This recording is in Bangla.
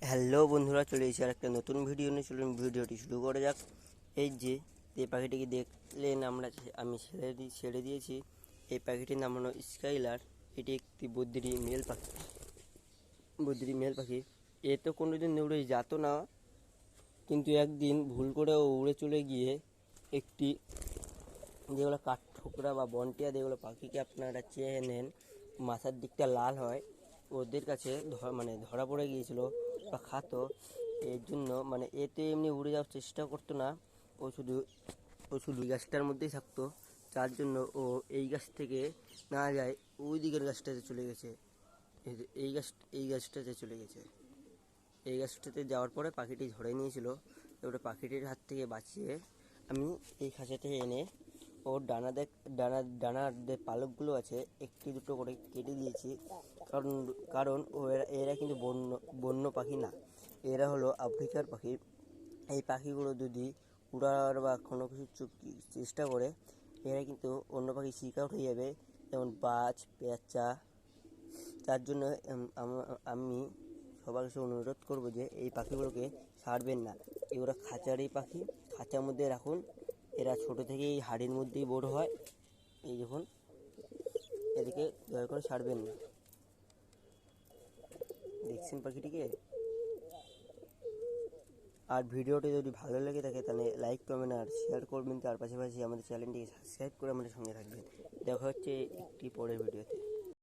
হ্যালো বন্ধুরা, চলে এসেছি আর একটা নতুন ভিডিও নিয়ে। চলুন ভিডিওটি শুরু করা যাক। এই যে পাখিটিকে দেখলেন, আমি ছেড়ে দিয়েছি। এই পাখিটির নাম হলো স্কাইলার। এটি একটি বদ্রি মেল পাখি। এ তো কোনোদিন উড়ে যেত না, কিন্তু একদিন ভুল করে ও উড়ে চলে গিয়ে একটি, যেগুলো কাঠঠোকরা বা বনটিয়া যেগুলো পাখিকে আপনারা চেনেন, মাথার দিকটা লাল হয়, ওদের কাছে ধরা পড়ে গিয়েছিল বা খাতো। এর জন্য এতে এমনি উড়ে যাওয়ার চেষ্টা করতো না। ও শুধু এই গাছটার মধ্যেই থাকতো। যার জন্য ও এই গাছ থেকে না যায়, ওই দিকের গাছটাতে চলে গেছে। এই গাছটাতে চলে গেছে। এই গাছটাতে যাওয়ার পরে পাখিটি ধরে নিয়েছিল। এবারে পাখিটির হাত থেকে বাঁচিয়ে আমি এই খাঁচাতে এনে ওর ডানার যে পালকগুলো আছে, একটি দুটো করে কেটে দিয়েছি। কারণ কারণ এরা কিন্তু বন্য পাখি না, এরা হলো আফ্রিকার পাখি। এই পাখিগুলো যদি উড়ার বা কোনো কিছু চেষ্টা করে, এরা কিন্তু অন্য পাখি শিকার হয়ে যাবে, যেমন বাজ, পেঁচা। তার জন্য আমি সবার কাছে অনুরোধ করবো যে এই পাখিগুলোকে ছাড়বেন না। এগুলো খাঁচারই পাখি, খাঁচার মধ্যে রাখুন। এরা ছোট থেকেই হাড়ির মধ্যেই বড় হয়। এই দেখুন, এদিকে দয়া করে ছাড়বেন না। দেখছেন পাখিটিকে? আর ভিডিওটি যদি ভালো লেগে থাকে তাহলে লাইক করবেন আর শেয়ার করবেন। তার পাশাপাশি আমাদের চ্যানেলটিকে সাবস্ক্রাইব করে আমাদের সঙ্গে থাকবেন। দেখা হচ্ছে একটি পরের ভিডিওতে।